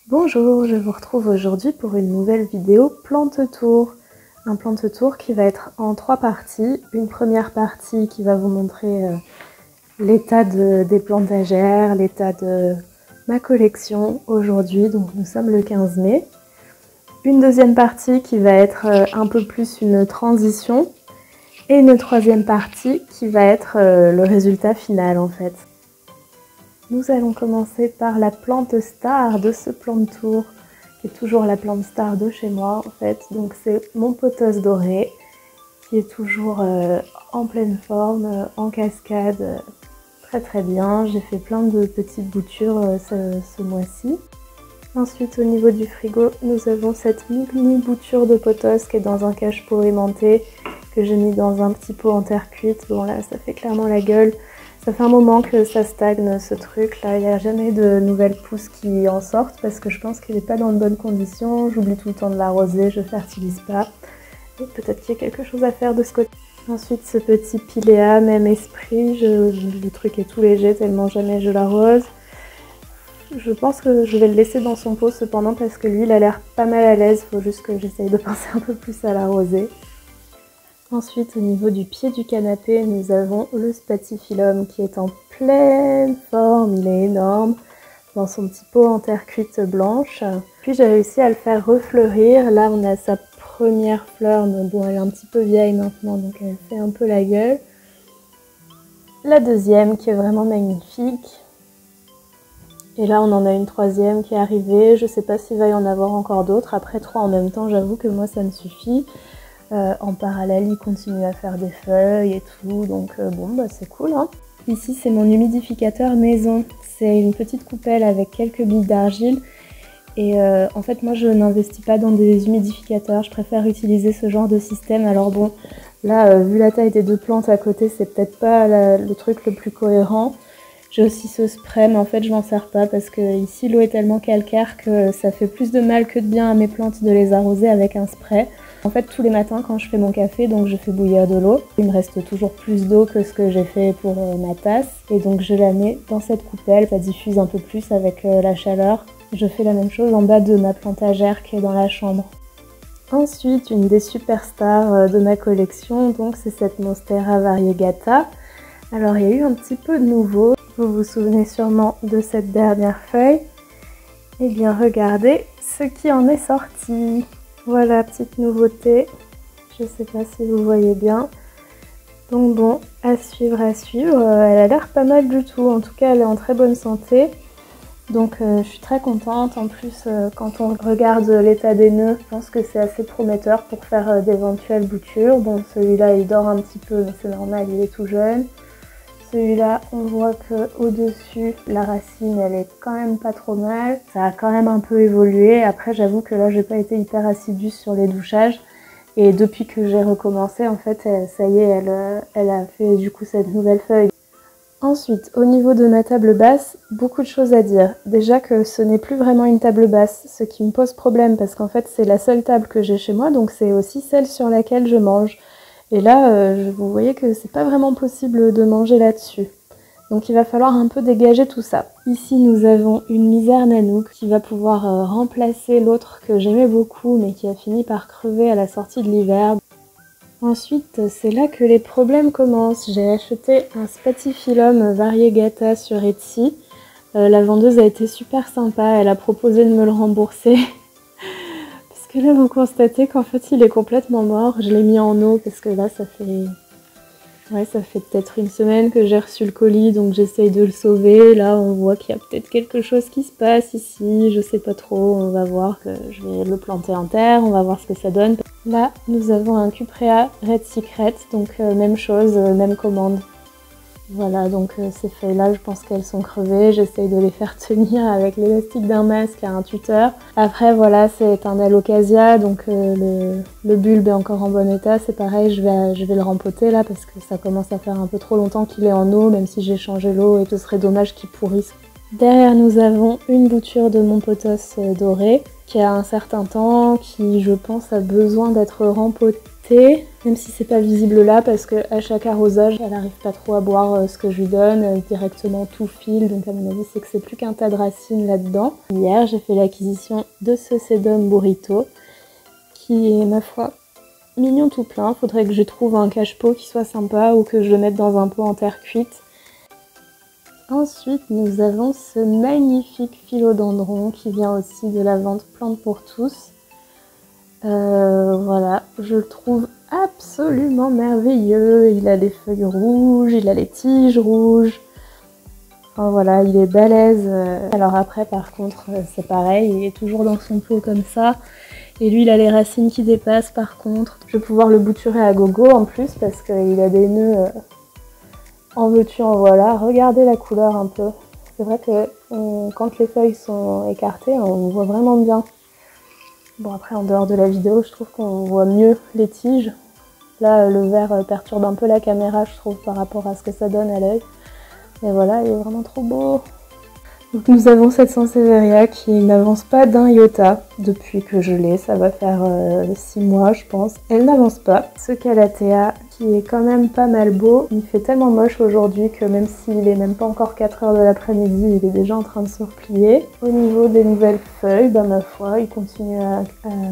Bonjour, je vous retrouve aujourd'hui pour une nouvelle vidéo plante tour. Un plante tour qui va être en 3 parties. Une première partie qui va vous montrer l'état des plantagères, l'état de ma collection aujourd'hui, donc nous sommes le 15 mai. Une deuxième partie qui va être un peu plus une transition. Et une troisième partie qui va être le résultat final en fait. Nous allons commencer par la plante star de ce plante tour, qui est toujours la plante star de chez moi en fait. Donc c'est mon pothos doré, qui est toujours en pleine forme, en cascade, très très bien. J'ai fait plein de petites boutures ce mois-ci. Ensuite au niveau du frigo, nous avons cette mini bouture de pothos qui est dans un cache-pot aimanté, que j'ai mis dans un petit pot en terre cuite. Bon là ça fait clairement la gueule. Ça fait un moment que ça stagne ce truc là, il n'y a jamais de nouvelles pousses qui en sortent parce que je pense qu'il n'est pas dans de bonnes conditions, j'oublie tout le temps de l'arroser, je ne fertilise pas. Et peut-être qu'il y a quelque chose à faire de ce côté. Ensuite ce petit Pilea, même esprit, le truc est tout léger tellement jamais je l'arrose. Je pense que je vais le laisser dans son pot cependant parce que lui il a l'air pas mal à l'aise, il faut juste que j'essaye de penser un peu plus à l'arroser. Ensuite, au niveau du pied du canapé, nous avons le Spathiphyllum qui est en pleine forme, il est énorme, dans son petit pot en terre cuite blanche. Puis j'ai réussi à le faire refleurir. Là, on a sa première fleur, mais bon, elle est un petit peu vieille maintenant, donc elle fait un peu la gueule. La deuxième qui est vraiment magnifique. Et là, on en a une troisième qui est arrivée. Je sais pas s'il va y en avoir encore d'autres. Après 3 en même temps, j'avoue que moi, ça me suffit. En parallèle, il continue à faire des feuilles et tout, donc bon, bah c'est cool. Hein. Ici, c'est mon humidificateur maison. C'est une petite coupelle avec quelques billes d'argile. Et en fait, moi, je n'investis pas dans des humidificateurs. Je préfère utiliser ce genre de système. Alors bon, là, vu la taille des 2 plantes à côté, c'est peut-être pas le truc le plus cohérent. J'ai aussi ce spray, mais en fait, je m'en sers pas parce que ici, l'eau est tellement calcaire que ça fait plus de mal que de bien à mes plantes de les arroser avec un spray. En fait, tous les matins, quand je fais mon café, donc je fais bouillir de l'eau. Il me reste toujours plus d'eau que ce que j'ai fait pour ma tasse. Et donc, je la mets dans cette coupelle. Ça diffuse un peu plus avec la chaleur. Je fais la même chose en bas de ma plantagère qui est dans la chambre. Ensuite, une des superstars de ma collection, donc c'est cette Monstera variegata. Alors, il y a eu un petit peu de nouveau. Vous vous souvenez sûrement de cette dernière feuille. Eh bien, regardez ce qui en est sorti. Voilà, petite nouveauté. Je sais pas si vous voyez bien. Donc bon, à suivre, à suivre. Elle a l'air pas mal du tout. En tout cas, elle est en très bonne santé. Donc je suis très contente. En plus, quand on regarde l'état des nœuds, je pense que c'est assez prometteur pour faire d'éventuelles boutures. Bon, celui-là, il dort un petit peu, mais c'est normal, il est tout jeune. Celui-là, on voit que au-dessus, la racine, elle est quand même pas trop mal. Ça a quand même un peu évolué. Après, j'avoue que là, j'ai pas été hyper assidue sur les douchages. Et depuis que j'ai recommencé, en fait, ça y est, elle a fait du coup cette nouvelle feuille. Ensuite, au niveau de ma table basse, beaucoup de choses à dire. Déjà que ce n'est plus vraiment une table basse, ce qui me pose problème parce qu'en fait, c'est la seule table que j'ai chez moi, donc c'est aussi celle sur laquelle je mange. Et là, vous voyez que c'est pas vraiment possible de manger là-dessus. Donc il va falloir un peu dégager tout ça. Ici, nous avons une misère Nanook qui va pouvoir remplacer l'autre que j'aimais beaucoup mais qui a fini par crever à la sortie de l'hiver. Ensuite, c'est là que les problèmes commencent. J'ai acheté un Spathiphyllum variegata sur Etsy. La vendeuse a été super sympa, elle a proposé de me le rembourser. Parce que là, vous constatez qu'en fait, il est complètement mort. Je l'ai mis en eau parce que là, ça fait peut-être une semaine que j'ai reçu le colis, donc j'essaye de le sauver. Là, on voit qu'il y a peut-être quelque chose qui se passe ici. Je sais pas trop, on va voir. Que je vais le planter en terre, on va voir ce que ça donne. Là, nous avons un Cuprea Red Secret, donc même chose, même commande. Voilà, donc ces feuilles-là, je pense qu'elles sont crevées. J'essaye de les faire tenir avec l'élastique d'un masque à un tuteur. Après, voilà, c'est un alocasia, donc le bulbe est encore en bon état. C'est pareil, je vais le rempoter là parce que ça commence à faire un peu trop longtemps qu'il est en eau, même si j'ai changé l'eau et ce serait dommage qu'il pourrisse. Derrière, nous avons une bouture de mon pothos doré qui a un certain temps, qui, je pense, a besoin d'être rempotée. Même si c'est pas visible là, parce qu'à chaque arrosage, elle n'arrive pas trop à boire ce que je lui donne, directement tout file, donc à mon avis c'est que c'est plus qu'un tas de racines là-dedans. Hier j'ai fait l'acquisition de ce Sedum Burrito, qui est ma foi mignon tout plein. Faudrait que je trouve un cache-pot qui soit sympa ou que je le mette dans un pot en terre cuite. Ensuite nous avons ce magnifique philodendron qui vient aussi de la vente Plantes pour tous. Voilà, je le trouve absolument merveilleux. Il a les feuilles rouges, il a les tiges rouges. Enfin voilà, il est balèze. Alors après par contre c'est pareil, il est toujours dans son pot comme ça. Et lui il a les racines qui dépassent par contre. Je vais pouvoir le bouturer à gogo en plus parce qu'il a des nœuds en veux-tu en voilà. Regardez la couleur un peu. C'est vrai que quand les feuilles sont écartées, on voit vraiment bien. Bon après en dehors de la vidéo je trouve qu'on voit mieux les tiges. Là le vert perturbe un peu la caméra je trouve par rapport à ce que ça donne à l'œil. Mais voilà, il est vraiment trop beau. Donc nous avons cette Sansevieria qui n'avance pas d'un iota depuis que je l'ai. Ça va faire 6 mois je pense. Elle n'avance pas. Ce Calathea qui est quand même pas mal beau. Il fait tellement moche aujourd'hui que même s'il est même pas encore 4 h de l'après-midi, il est déjà en train de se replier. Au niveau des nouvelles feuilles, bah ma foi, il continue à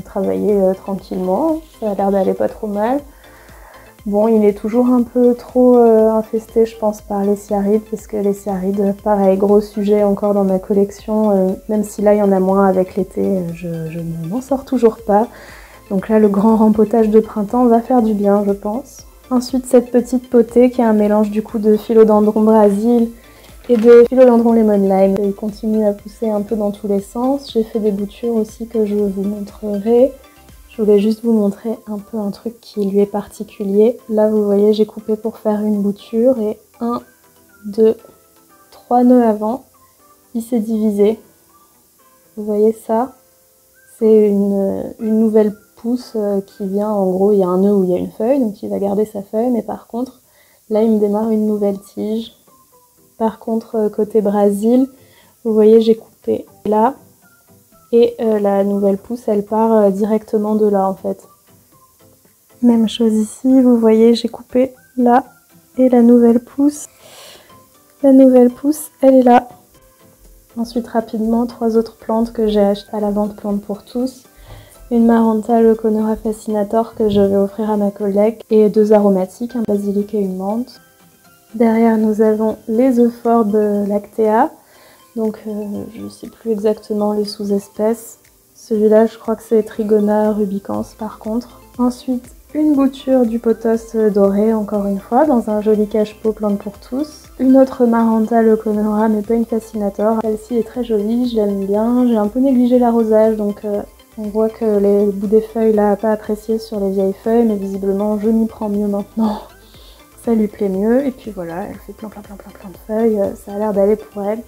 travailler tranquillement. Ça a l'air d'aller pas trop mal. Bon, il est toujours un peu trop infesté, je pense, par les Ciarides, parce que les Ciarides, pareil, gros sujet encore dans ma collection, même si là il y en a moins avec l'été, je ne m'en sors toujours pas. Donc là, le grand rempotage de printemps va faire du bien, je pense. Ensuite, cette petite potée qui est un mélange du coup de Philodendron Brésil et de Philodendron Lemon Lime. Il continue à pousser un peu dans tous les sens. J'ai fait des boutures aussi que je vous montrerai. Je voulais juste vous montrer un peu un truc qui lui est particulier. Là, vous voyez, j'ai coupé pour faire une bouture et 1, 2, 3 nœuds avant, il s'est divisé. Vous voyez ça? C'est une nouvelle pousse qui vient, en gros, il y a un nœud où il y a une feuille, donc il va garder sa feuille, mais par contre, là, il me démarre une nouvelle tige. Par contre, côté Brésil, vous voyez, j'ai coupé là. Et la nouvelle pousse, elle part directement de là en fait. Même chose ici, vous voyez, j'ai coupé là. Et la nouvelle pousse, elle est là. Ensuite, rapidement, 3 autres plantes que j'ai achetées à la vente Plantes pour tous. Une Maranta Leuconera Fascinator que je vais offrir à ma collègue. Et 2 aromatiques, un basilic et une menthe. Derrière, nous avons les Euphorbes Lactea. Donc je ne sais plus exactement les sous-espèces. Celui-là je crois que c'est Trigona rubicans par contre. Ensuite une bouture du pothos doré encore une fois dans un joli cache-pot Plantes pour tous. Une autre Maranta Leuconera mais pas une Fascinator. Celle-ci est très jolie, je l'aime bien. J'ai un peu négligé l'arrosage donc on voit que les bouts des feuilles là pas apprécié sur les vieilles feuilles mais visiblement je m'y prends mieux maintenant. Ça lui plaît mieux et puis voilà, elle fait plein de feuilles, ça a l'air d'aller pour elle.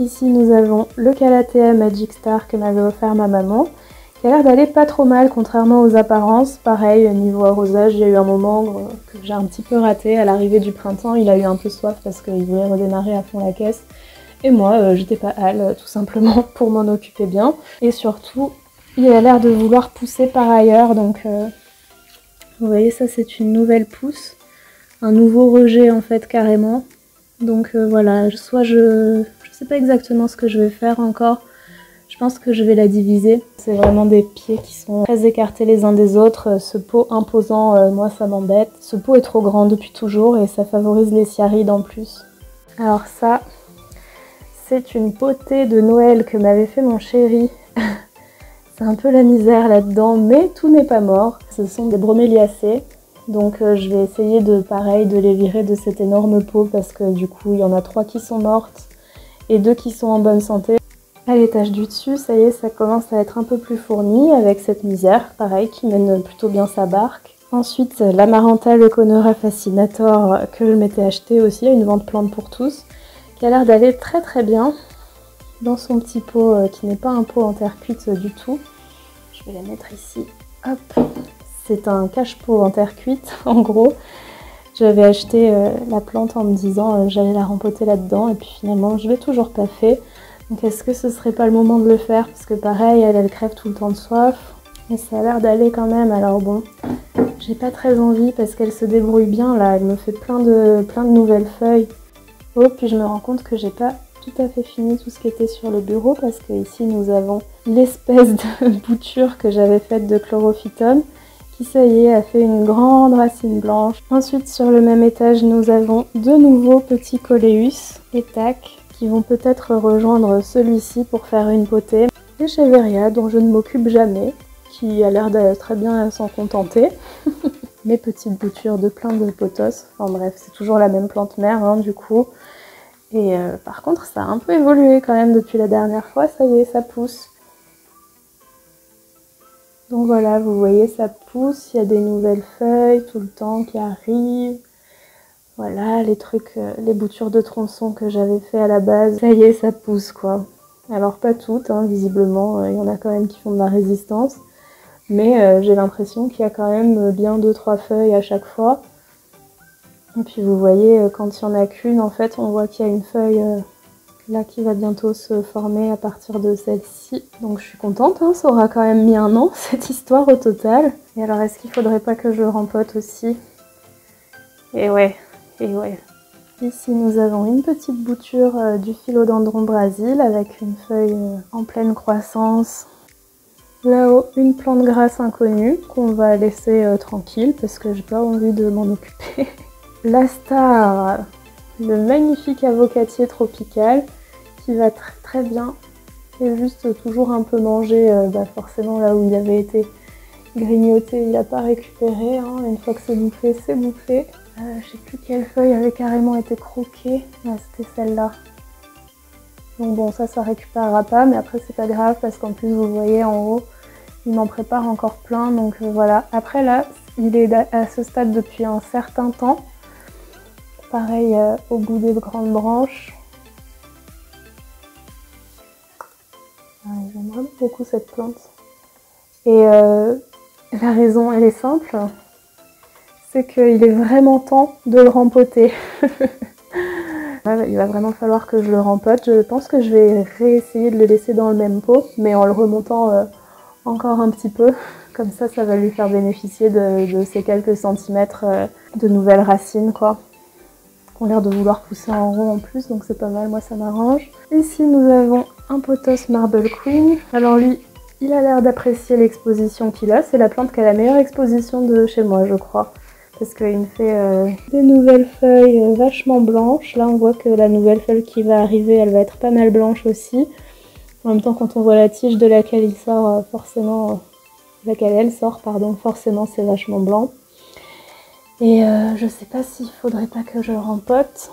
Ici nous avons le Calathea Magic Star que m'avait offert ma maman, qui a l'air d'aller pas trop mal contrairement aux apparences. Pareil, niveau arrosage, il y a eu un moment que j'ai un petit peu raté. À l'arrivée du printemps, il a eu un peu soif parce qu'il voulait redémarrer à fond la caisse. Et moi, j'étais pas hâle, tout simplement pour m'en occuper bien. Et surtout, il a l'air de vouloir pousser par ailleurs. Donc, vous voyez, ça c'est une nouvelle pousse. Un nouveau rejet en fait, carrément. Donc voilà, soit je sais pas exactement ce que je vais faire encore. Je pense que je vais la diviser. C'est vraiment des pieds qui sont très écartés les uns des autres. Ce pot imposant, moi ça m'embête. Ce pot est trop grand depuis toujours et ça favorise les Ciarides en plus. Alors ça, c'est une potée de Noël que m'avait fait mon chéri. C'est un peu la misère là-dedans, mais tout n'est pas mort. Ce sont des broméliacées. Donc je vais essayer de les virer de cet énorme pot parce que du coup il y en a 3 qui sont mortes et 2 qui sont en bonne santé. À l'étage du dessus, ça y est, ça commence à être un peu plus fourni avec cette misère, pareil, qui mène plutôt bien sa barque. Ensuite, la Maranta Leuconera Fascinator que je m'étais acheté aussi à une vente Plantes pour tous, qui a l'air d'aller très très bien dans son petit pot qui n'est pas un pot en terre cuite du tout. Je vais la mettre ici, hop. C'est un cache-pot en terre cuite, en gros. J'avais acheté la plante en me disant j'allais la rempoter là-dedans et puis finalement je l'ai toujours pas fait. Donc est-ce que ce serait pas le moment de le faire? Parce que pareil, elle crève tout le temps de soif. Mais ça a l'air d'aller quand même, alors bon, j'ai pas très envie parce qu'elle se débrouille bien là, elle me fait plein de nouvelles feuilles. Oh, puis je me rends compte que j'ai pas tout à fait fini tout ce qui était sur le bureau parce que ici nous avons l'espèce de bouture que j'avais faite de chlorophytum qui, ça y est, a fait une grande racine blanche. Ensuite, sur le même étage, nous avons de nouveaux petits coléus et tac qui vont peut-être rejoindre celui-ci pour faire une potée. L'Echeveria dont je ne m'occupe jamais, qui a l'air de très bien s'en contenter. Mes petites boutures de plein de pothos. Enfin bref, c'est toujours la même plante mère hein, du coup. Et par contre, ça a un peu évolué quand même depuis la dernière fois. Ça y est, ça pousse. Donc voilà, vous voyez, ça pousse. Il y a des nouvelles feuilles tout le temps qui arrivent. Voilà, les trucs, les boutures de tronçons que j'avais fait à la base. Ça y est, ça pousse quoi. Alors pas toutes, hein, visiblement. Il y en a quand même qui font de la résistance. Mais j'ai l'impression qu'il y a quand même bien 2-3 feuilles à chaque fois. Et puis vous voyez, quand il n'y en a qu'une, en fait, on voit qu'il y a une feuille là qui va bientôt se former à partir de celle-ci. Donc je suis contente, hein, ça aura quand même mis un an, cette histoire au total. Et alors, est-ce qu'il faudrait pas que je le rempote aussi? Et ouais, et ouais. Ici, nous avons une petite bouture du Philodendron Brésil avec une feuille en pleine croissance. Là-haut, une plante grasse inconnue qu'on va laisser tranquille parce que j'ai pas envie de m'en occuper. La star, le magnifique avocatier tropical qui va très bien et juste toujours un peu mangé, forcément là où il avait été grignoté, il n'a pas récupéré. Hein. Une fois que c'est bouffé, c'est bouffé. Je sais plus quelle feuille avait carrément été croquée. Ah, c'était celle-là. Donc bon, ça récupérera pas, mais après c'est pas grave parce qu'en plus vous voyez en haut, il m'en prépare encore plein, donc voilà. Après là, il est à ce stade depuis un certain temps. Pareil au bout des grandes branches. J'aime vraiment beaucoup cette plante. Et la raison, elle est simple, c'est qu'il est vraiment temps de le rempoter. Il va vraiment falloir que je le rempote. Je pense que je vais réessayer de le laisser dans le même pot, mais en le remontant encore un petit peu. Comme ça, ça va lui faire bénéficier de ces quelques centimètres de nouvelles racines, quoi. Qui ont l'air de vouloir pousser en rond en plus, donc c'est pas mal, moi ça m'arrange. Ici, nous avons un pothos Marble Queen. Alors lui, il a l'air d'apprécier l'exposition qu'il a. C'est la plante qui a la meilleure exposition de chez moi, je crois. Parce qu'il me fait des nouvelles feuilles vachement blanches. Là, on voit que la nouvelle feuille qui va arriver, elle va être pas mal blanche aussi. En même temps, quand on voit la tige de laquelle il sort, forcément... laquelle elle sort, pardon, forcément c'est vachement blanc. Et je sais pas s'il faudrait pas que je le rempote.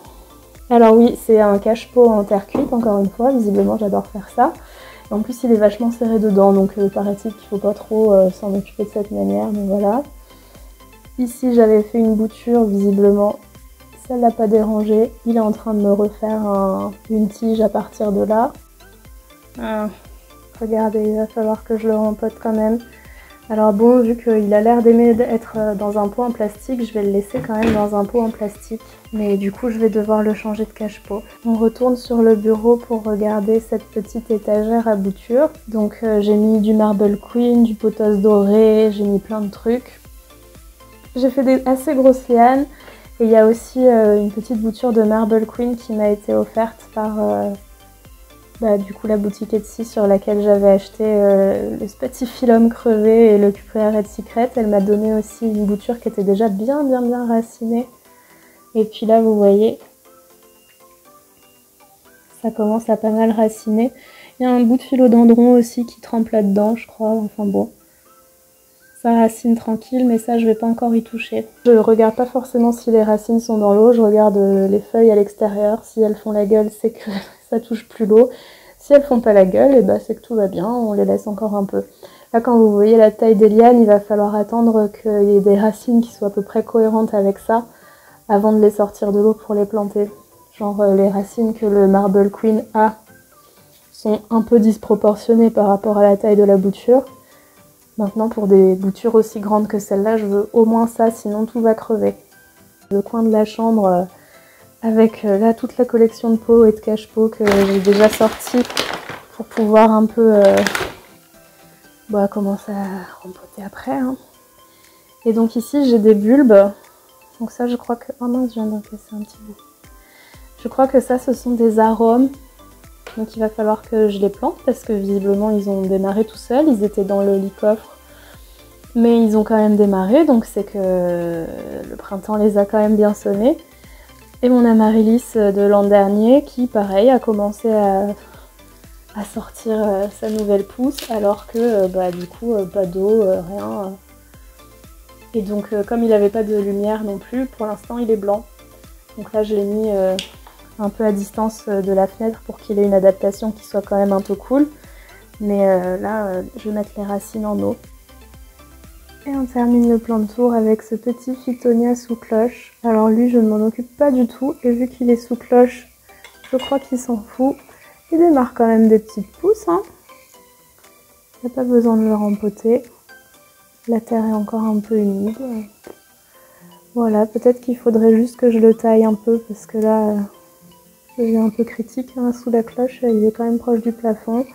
Alors oui, c'est un cache-pot en terre cuite, encore une fois. Visiblement, j'adore faire ça. Et en plus, il est vachement serré dedans, donc paraît-il qu'il faut pas trop s'en occuper de cette manière, mais voilà. Ici, j'avais fait une bouture, visiblement, ça l'a pas dérangé. Il est en train de me refaire une tige à partir de là. Regardez, il va falloir que je le rempote quand même. Alors bon, vu qu'il a l'air d'aimer être dans un pot en plastique, je vais le laisser quand même dans un pot en plastique. Mais du coup, je vais devoir le changer de cache-pot. On retourne sur le bureau pour regarder cette petite étagère à bouture. Donc j'ai mis du Marble Queen, du pothos doré, j'ai mis plein de trucs. J'ai fait des assez grosses lianes. Et il y a aussi une petite bouture de Marble Queen qui m'a été offerte par... du coup la boutique Etsy sur laquelle j'avais acheté le Spatifilum crevé et le Cuprea Red Secret. Elle m'a donné aussi une bouture qui était déjà bien racinée. Et puis là vous voyez, ça commence à pas mal raciner. Il y a un bout de philodendron aussi qui trempe là-dedans je crois, enfin bon. Ça racine tranquille mais ça je vais pas encore y toucher. Je regarde pas forcément si les racines sont dans l'eau, je regarde les feuilles à l'extérieur. Si elles font la gueule c'est que ça touche plus l'eau. Si elles font pas la gueule, et c'est que tout va bien, on les laisse encore un peu. Là quand vous voyez la taille des lianes, il va falloir attendre qu'il y ait des racines qui soient à peu près cohérentes avec ça avant de les sortir de l'eau pour les planter. Genre les racines que le Marble Queen a sont un peu disproportionnées par rapport à la taille de la bouture. Maintenant pour des boutures aussi grandes que celle-là, je veux au moins ça, sinon tout va crever. Le coin de la chambre... avec là toute la collection de pots et de cache-pots que j'ai déjà sorti pour pouvoir un peu va commencer à rempoter après. Hein. Et donc ici j'ai des bulbes. Donc ça je crois que... Oh mince, je viens d'en casser un petit bout. Je crois que ça ce sont des arômes. Donc il va falloir que je les plante parce que visiblement ils ont démarré tout seuls. Ils étaient dans le lit-coffre. Mais ils ont quand même démarré, donc c'est que le printemps les a quand même bien sonnés. Et mon amaryllis de l'an dernier qui, pareil, a commencé à sortir sa nouvelle pousse alors que du coup pas d'eau, rien. Et donc comme il n'avait pas de lumière non plus, pour l'instant il est blanc. Donc là je l'ai mis un peu à distance de la fenêtre pour qu'il ait une adaptation qui soit quand même un peu cool. Mais là je vais mettre les racines en eau. Et on termine le plan de tour avec ce petit Phytonia sous cloche. Alors lui, je ne m'en occupe pas du tout. Et vu qu'il est sous cloche, je crois qu'il s'en fout. Il démarre quand même des petites pousses. Hein. Il n'y a pas besoin de le rempoter. La terre est encore un peu humide. Voilà, peut-être qu'il faudrait juste que je le taille un peu. Parce que là, je deviens un peu critique hein, sous la cloche. Il est quand même proche du plafond.